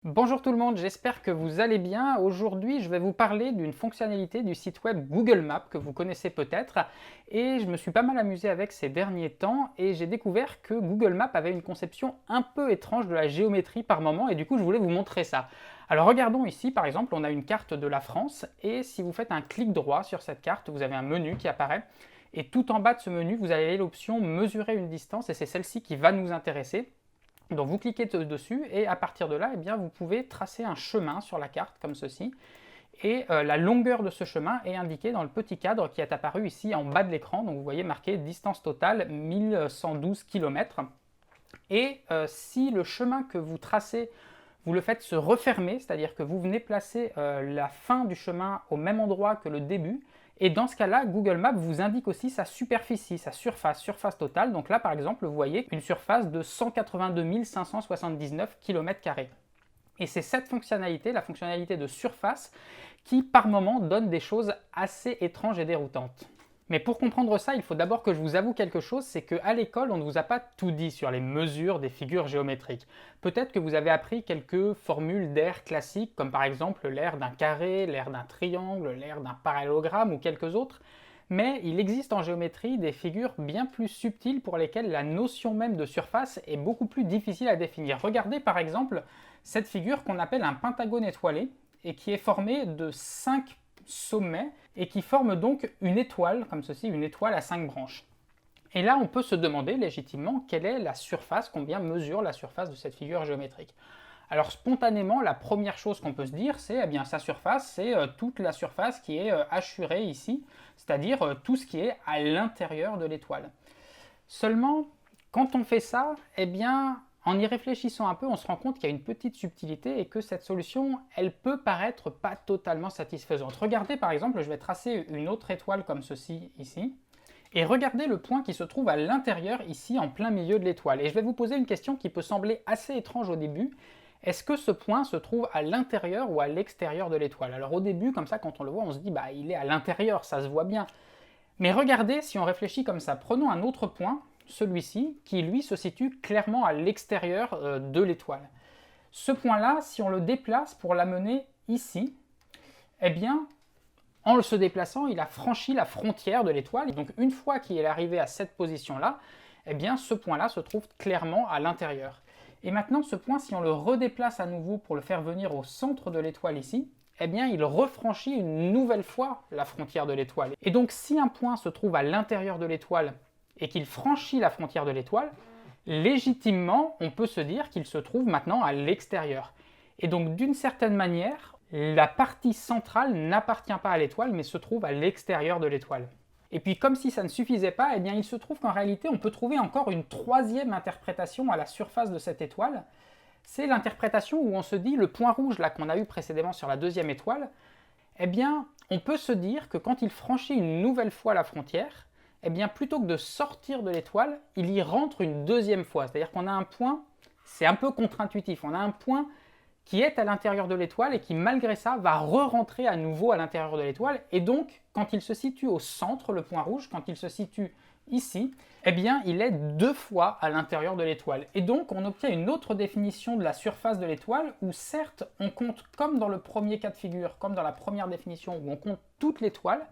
Bonjour tout le monde, j'espère que vous allez bien. Aujourd'hui, je vais vous parler d'une fonctionnalité du site web Google Maps que vous connaissez peut-être et je me suis pas mal amusé avec ces derniers temps et j'ai découvert que Google Maps avait une conception un peu étrange de la géométrie par moment et du coup, je voulais vous montrer ça. Alors regardons ici, par exemple, on a une carte de la France et si vous faites un clic droit sur cette carte, vous avez un menu qui apparaît et tout en bas de ce menu, vous avez l'option mesurer une distance et c'est celle-ci qui va nous intéresser. Donc vous cliquez dessus et à partir de là, eh bien, vous pouvez tracer un chemin sur la carte comme ceci. Et la longueur de ce chemin est indiquée dans le petit cadre qui est apparu ici en bas de l'écran. Donc vous voyez marqué distance totale 1112 km. Et si le chemin que vous tracez, vous le faites se refermer, c'est-à-dire que vous venez placer la fin du chemin au même endroit que le début, et dans ce cas-là, Google Maps vous indique aussi sa superficie, sa surface totale. Donc là, par exemple, vous voyez une surface de 182 579 km². Et c'est cette fonctionnalité, la fonctionnalité de surface, qui par moment donne des choses assez étranges et déroutantes. Mais pour comprendre ça, il faut d'abord que je vous avoue quelque chose, c'est qu'à l'école, on ne vous a pas tout dit sur les mesures des figures géométriques. Peut-être que vous avez appris quelques formules d'air classiques, comme par exemple l'aire d'un carré, l'aire d'un triangle, l'aire d'un parallélogramme ou quelques autres, mais il existe en géométrie des figures bien plus subtiles pour lesquelles la notion même de surface est beaucoup plus difficile à définir. Regardez par exemple cette figure qu'on appelle un pentagone étoilé et qui est formée de 5 sommets et qui forme donc une étoile, comme ceci, une étoile à 5 branches. Et là, on peut se demander légitimement quelle est la surface, combien mesure la surface de cette figure géométrique. Alors spontanément, la première chose qu'on peut se dire, c'est bien sa surface, c'est toute la surface qui est hachurée ici, c'est-à-dire tout ce qui est à l'intérieur de l'étoile. Seulement, quand on fait ça, eh bien, en y réfléchissant un peu, on se rend compte qu'il y a une petite subtilité et que cette solution, elle peut paraître pas totalement satisfaisante. Regardez par exemple, je vais tracer une autre étoile comme ceci ici, et regardez le point qui se trouve à l'intérieur ici en plein milieu de l'étoile. Et je vais vous poser une question qui peut sembler assez étrange au début. Est-ce que ce point se trouve à l'intérieur ou à l'extérieur de l'étoile? Alors au début, comme ça, quand on le voit, on se dit, bah il est à l'intérieur, ça se voit bien. Mais regardez, si on réfléchit comme ça, prenons un autre point, celui-ci, qui lui se situe clairement à l'extérieur de l'étoile. Ce point-là, si on le déplace pour l'amener ici, eh bien, en se déplaçant, il a franchi la frontière de l'étoile. Donc une fois qu'il est arrivé à cette position-là, eh bien, ce point-là se trouve clairement à l'intérieur. Et maintenant, ce point, si on le redéplace à nouveau pour le faire venir au centre de l'étoile ici, eh bien, il refranchit une nouvelle fois la frontière de l'étoile. Et donc, si un point se trouve à l'intérieur de l'étoile et qu'il franchit la frontière de l'étoile, légitimement, on peut se dire qu'il se trouve maintenant à l'extérieur. Et donc, d'une certaine manière, la partie centrale n'appartient pas à l'étoile, mais se trouve à l'extérieur de l'étoile. Et puis, comme si ça ne suffisait pas, eh bien, il se trouve qu'en réalité, on peut trouver encore une troisième interprétation à la surface de cette étoile. C'est l'interprétation où on se dit, le point rouge là qu'on a eu précédemment sur la deuxième étoile, eh bien, on peut se dire que quand il franchit une nouvelle fois la frontière, eh bien, plutôt que de sortir de l'étoile, il y rentre une deuxième fois. C'est-à-dire qu'on a un point, c'est un peu contre-intuitif, on a un point qui est à l'intérieur de l'étoile et qui, malgré ça, va re-rentrer à nouveau à l'intérieur de l'étoile. Et donc, quand il se situe au centre, le point rouge, quand il se situe ici, eh bien, il est deux fois à l'intérieur de l'étoile. Et donc, on obtient une autre définition de la surface de l'étoile, où certes, on compte comme dans le premier cas de figure, comme dans la première définition, où on compte toute l'étoile,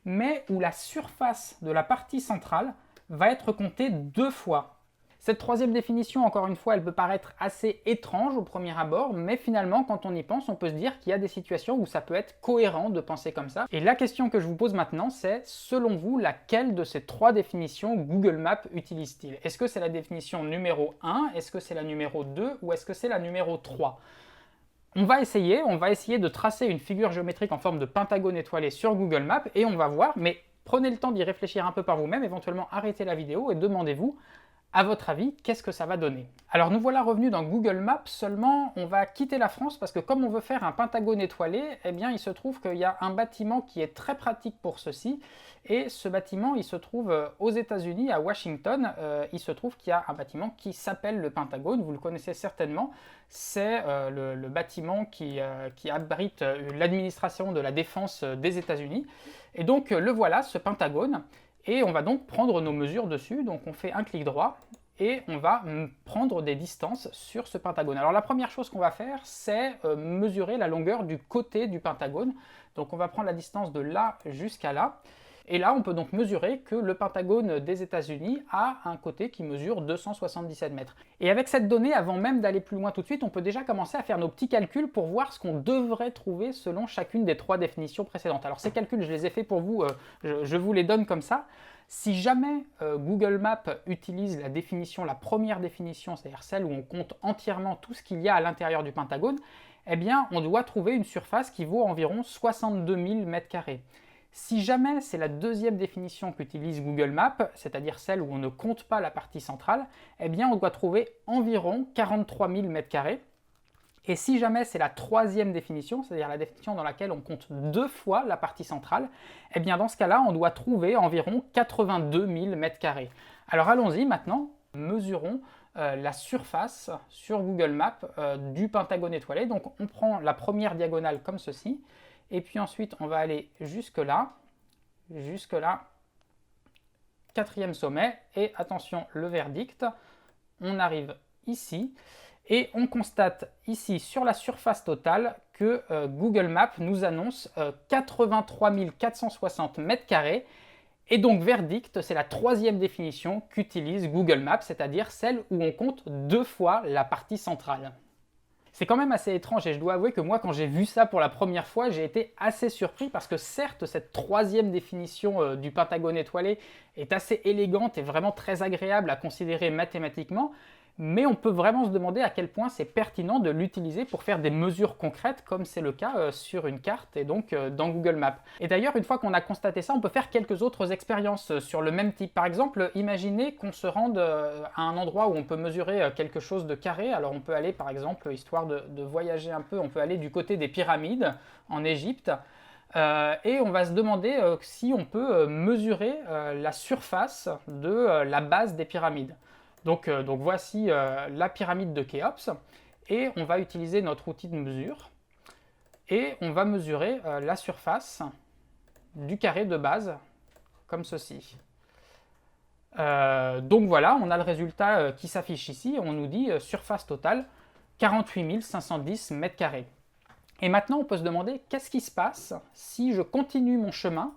mais où la surface de la partie centrale va être comptée deux fois. Cette troisième définition, encore une fois, elle peut paraître assez étrange au premier abord, mais finalement, quand on y pense, on peut se dire qu'il y a des situations où ça peut être cohérent de penser comme ça. Et la question que je vous pose maintenant, c'est, selon vous, laquelle de ces trois définitions Google Maps utilise-t-il? Est-ce que c'est la définition numéro 1, est-ce que c'est la numéro 2, ou est-ce que c'est la numéro 3? On va essayer de tracer une figure géométrique en forme de pentagone étoilé sur Google Maps, et on va voir, mais prenez le temps d'y réfléchir un peu par vous-même, éventuellement arrêtez la vidéo et demandez-vous, à votre avis, qu'est-ce que ça va donner? Alors nous voilà revenus dans Google Maps, seulement on va quitter la France parce que comme on veut faire un pentagone étoilé, eh bien il se trouve qu'il y a un bâtiment qui est très pratique pour ceci, et ce bâtiment il se trouve aux États-Unis, à Washington. Il se trouve qu'il y a un bâtiment qui s'appelle le Pentagone, vous le connaissez certainement, c'est le bâtiment qui abrite l'administration de la défense des États-Unis, et donc le voilà, ce Pentagone. Et on va donc prendre nos mesures dessus, donc on fait un clic droit, et on va prendre des distances sur ce pentagone. Alors la première chose qu'on va faire, c'est mesurer la longueur du côté du pentagone. Donc on va prendre la distance de là jusqu'à là. Et là, on peut donc mesurer que le pentagone des États-Unis a un côté qui mesure 277 mètres. Et avec cette donnée, avant même d'aller plus loin tout de suite, on peut déjà commencer à faire nos petits calculs pour voir ce qu'on devrait trouver selon chacune des 3 définitions précédentes. Alors ces calculs, je les ai faits pour vous, je vous les donne comme ça. Si jamais Google Maps utilise la première définition, c'est-à-dire celle où on compte entièrement tout ce qu'il y a à l'intérieur du pentagone, eh bien, on doit trouver une surface qui vaut environ 62 000 mètres carrés. Si jamais c'est la deuxième définition qu'utilise Google Maps, c'est-à-dire celle où on ne compte pas la partie centrale, eh bien on doit trouver environ 43 000 m². Et si jamais c'est la troisième définition, c'est-à-dire la définition dans laquelle on compte 2 fois la partie centrale, eh bien dans ce cas-là, on doit trouver environ 82 000 m². Alors allons-y maintenant, mesurons la surface sur Google Maps du pentagone étoilé. Donc on prend la première diagonale comme ceci, et puis ensuite on va aller jusque là, 4e sommet, et attention, le verdict, on arrive ici, et on constate ici sur la surface totale que Google Maps nous annonce 83 460 m², et donc verdict, c'est la troisième définition qu'utilise Google Maps, c'est-à-dire celle où on compte 2 fois la partie centrale. C'est quand même assez étrange et je dois avouer que moi, quand j'ai vu ça pour la première fois, j'ai été assez surpris parce que certes, cette troisième définition du pentagone étoilé est assez élégante et vraiment très agréable à considérer mathématiquement, mais on peut vraiment se demander à quel point c'est pertinent de l'utiliser pour faire des mesures concrètes, comme c'est le cas sur une carte et donc dans Google Maps. Et d'ailleurs, une fois qu'on a constaté ça, on peut faire quelques autres expériences sur le même type. Par exemple, imaginez qu'on se rende à un endroit où on peut mesurer quelque chose de carré. Alors on peut aller, par exemple, histoire de voyager un peu, on peut aller du côté des pyramides en Égypte. Et on va se demander si on peut mesurer la surface de la base des pyramides. Donc voici la pyramide de Khéops, et on va utiliser notre outil de mesure, et on va mesurer la surface du carré de base, comme ceci. Donc voilà, on a le résultat qui s'affiche ici, on nous dit surface totale 48 510 m². Et maintenant on peut se demander qu'est-ce qui se passe si je continue mon chemin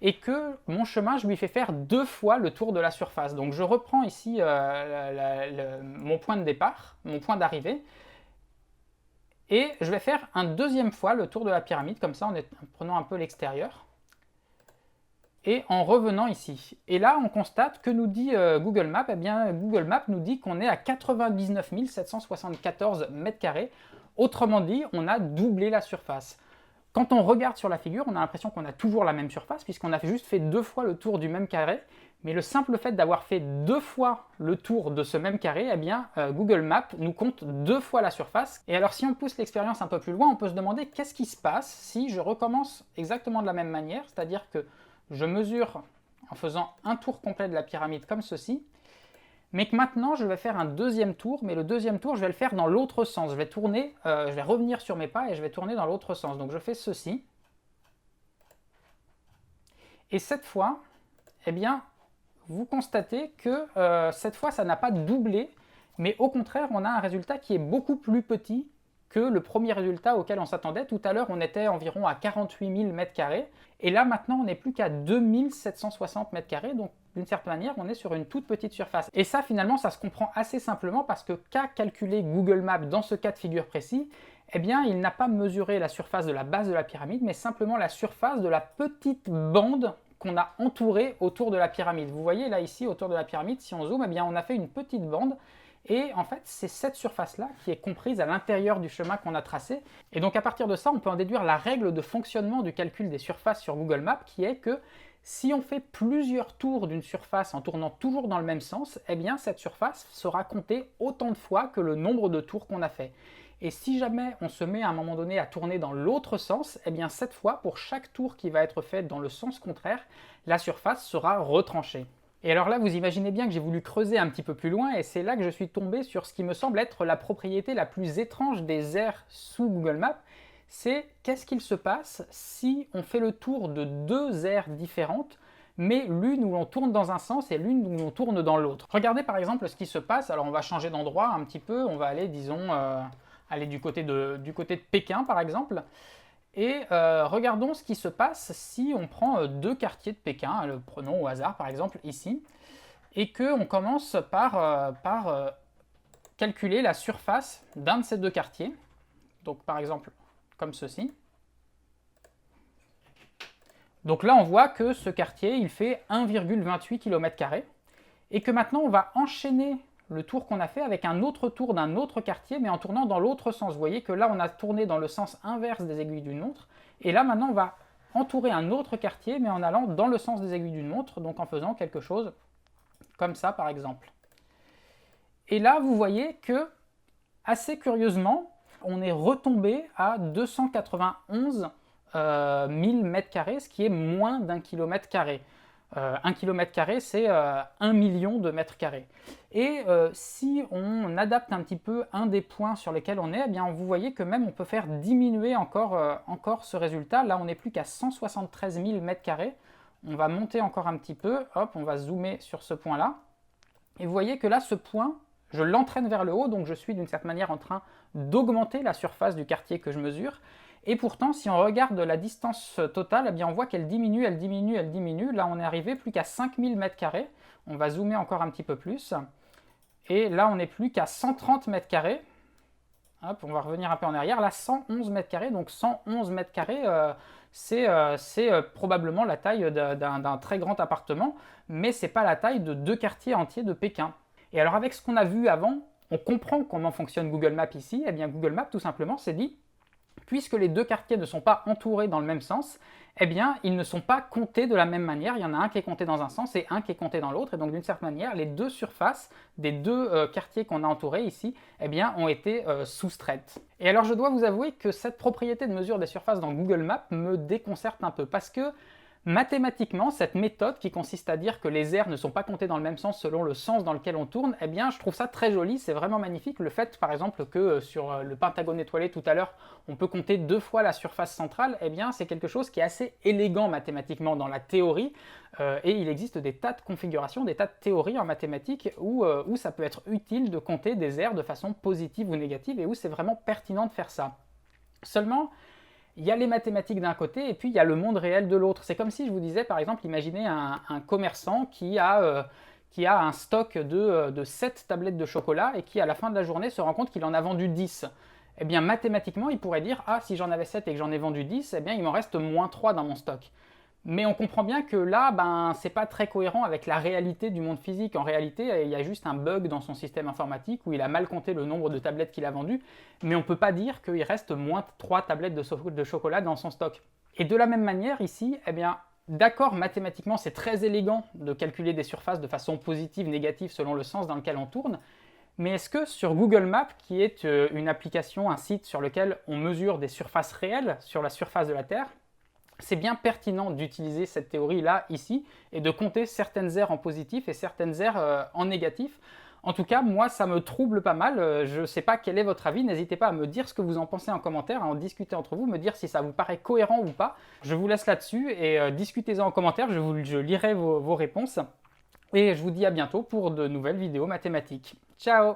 et que mon chemin, je lui fais faire 2 fois le tour de la surface. Donc je reprends ici mon point de départ, mon point d'arrivée, et je vais faire un deuxième fois le tour de la pyramide, comme ça en prenant un peu l'extérieur, et en revenant ici. Et là, on constate que nous dit Google Maps, eh bien Google Maps nous dit qu'on est à 99 774 m². Autrement dit, on a doublé la surface. Quand on regarde sur la figure, on a l'impression qu'on a toujours la même surface puisqu'on a juste fait 2 fois le tour du même carré. Mais le simple fait d'avoir fait 2 fois le tour de ce même carré, eh bien, Google Maps nous compte 2 fois la surface. Et alors si on pousse l'expérience un peu plus loin, on peut se demander qu'est-ce qui se passe si je recommence exactement de la même manière, c'est-à-dire que je mesure en faisant un tour complet de la pyramide comme ceci, mais que maintenant je vais faire un deuxième tour, mais le deuxième tour je vais le faire dans l'autre sens. Je vais tourner, je vais revenir sur mes pas et je vais tourner dans l'autre sens. Donc je fais ceci. Et cette fois, eh bien, vous constatez que cette fois ça n'a pas doublé, mais au contraire on a un résultat qui est beaucoup plus petit que le premier résultat auquel on s'attendait. Tout à l'heure on était environ à 48 000 m², et là maintenant on n'est plus qu'à 2760 m², donc d'une certaine manière, on est sur une toute petite surface. Et ça, finalement, ça se comprend assez simplement parce que qu'a calculé Google Maps dans ce cas de figure précis, eh bien, il n'a pas mesuré la surface de la base de la pyramide, mais simplement la surface de la petite bande qu'on a entourée autour de la pyramide. Vous voyez là, ici, autour de la pyramide, si on zoome, eh bien, on a fait une petite bande. Et en fait, c'est cette surface-là qui est comprise à l'intérieur du chemin qu'on a tracé. Et donc, à partir de ça, on peut en déduire la règle de fonctionnement du calcul des surfaces sur Google Maps, qui est que si on fait plusieurs tours d'une surface en tournant toujours dans le même sens, eh bien cette surface sera comptée autant de fois que le nombre de tours qu'on a fait. Et si jamais on se met à un moment donné à tourner dans l'autre sens, eh bien cette fois, pour chaque tour qui va être fait dans le sens contraire, la surface sera retranchée. Et alors là, vous imaginez bien que j'ai voulu creuser un petit peu plus loin, et c'est là que je suis tombé sur ce qui me semble être la propriété la plus étrange des aires sous Google Maps, c'est qu'est-ce qu'il se passe si on fait le tour de 2 aires différentes, mais l'une où l'on tourne dans un sens et l'une où l'on tourne dans l'autre. Regardez par exemple ce qui se passe. Alors on va changer d'endroit un petit peu, on va aller, disons, aller du côté de Pékin par exemple. Et regardons ce qui se passe si on prend deux quartiers de Pékin, le prenons au hasard par exemple ici, et qu'on commence par calculer la surface d'un de ces deux quartiers. Donc par exemple comme ceci. Donc là on voit que ce quartier il fait 1,28 km² et que maintenant on va enchaîner le tour qu'on a fait avec un autre tour d'un autre quartier, mais en tournant dans l'autre sens. Vous voyez que là, on a tourné dans le sens inverse des aiguilles d'une montre. Et là, maintenant, on va entourer un autre quartier, mais en allant dans le sens des aiguilles d'une montre, donc en faisant quelque chose comme ça, par exemple. Et là, vous voyez que, assez curieusement, on est retombé à 291 000 m², ce qui est moins d'1 km². 1 km², c'est 1 million de mètres carrés. Et si on adapte un petit peu un des points sur lesquels on est, eh bien vous voyez que même on peut faire diminuer encore ce résultat. Là, on n'est plus qu'à 173 000 m². On va monter encore un petit peu. Hop, on va zoomer sur ce point-là. Et vous voyez que là, ce point, je l'entraîne vers le haut, donc je suis d'une certaine manière en train d'augmenter la surface du quartier que je mesure. Et pourtant, si on regarde la distance totale, eh bien on voit qu'elle diminue, elle diminue, elle diminue. Là, on est arrivé plus qu'à 5000 m². On va zoomer encore un petit peu plus. Et là, on n'est plus qu'à 130 m². Hop, on va revenir un peu en arrière. Là, 111 m². Donc 111 m², c'est probablement la taille d'un très grand appartement, mais ce n'est pas la taille de deux quartiers entiers de Pékin. Et alors, avec ce qu'on a vu avant, on comprend comment fonctionne Google Maps ici. Eh bien, Google Maps, tout simplement, s'est dit, puisque les deux quartiers ne sont pas entourés dans le même sens, eh bien, ils ne sont pas comptés de la même manière. Il y en a un qui est compté dans un sens et un qui est compté dans l'autre. Et donc, d'une certaine manière, les deux surfaces des deux quartiers qu'on a entourés ici, eh bien, ont été soustraites. Et alors, je dois vous avouer que cette propriété de mesure des surfaces dans Google Maps me déconcerte un peu parce que mathématiquement, cette méthode qui consiste à dire que les aires ne sont pas comptées dans le même sens selon le sens dans lequel on tourne, eh bien, je trouve ça très joli, c'est vraiment magnifique. Le fait, par exemple, que sur le pentagone étoilé tout à l'heure, on peut compter deux fois la surface centrale, eh bien, c'est quelque chose qui est assez élégant mathématiquement dans la théorie. Et il existe des tas de configurations, des tas de théories en mathématiques où ça peut être utile de compter des aires de façon positive ou négative et où c'est vraiment pertinent de faire ça. Seulement, il y a les mathématiques d'un côté et puis il y a le monde réel de l'autre. C'est comme si je vous disais, par exemple, imaginez un commerçant qui a un stock de 7 tablettes de chocolat et qui, à la fin de la journée, se rend compte qu'il en a vendu 10. Eh bien, mathématiquement, il pourrait dire « Ah, si j'en avais 7 et que j'en ai vendu 10, eh bien, il m'en reste moins 3 dans mon stock. » Mais on comprend bien que là, c'est pas très cohérent avec la réalité du monde physique. En réalité, il y a juste un bug dans son système informatique où il a mal compté le nombre de tablettes qu'il a vendues, mais on ne peut pas dire qu'il reste moins 3 tablettes de chocolat dans son stock. Et de la même manière, ici, eh bien, d'accord, mathématiquement, c'est très élégant de calculer des surfaces de façon positive, négative, selon le sens dans lequel on tourne, mais est-ce que sur Google Maps, qui est une application, un site sur lequel on mesure des surfaces réelles sur la surface de la Terre, c'est bien pertinent d'utiliser cette théorie-là ici et de compter certaines aires en positif et certaines aires en négatif. En tout cas, moi, ça me trouble pas mal. Je ne sais pas quel est votre avis. N'hésitez pas à me dire ce que vous en pensez en commentaire, à en discuter entre vous, me dire si ça vous paraît cohérent ou pas. Je vous laisse là-dessus et discutez-en en commentaire. Je lirai vos réponses. Et je vous dis à bientôt pour de nouvelles vidéos mathématiques. Ciao!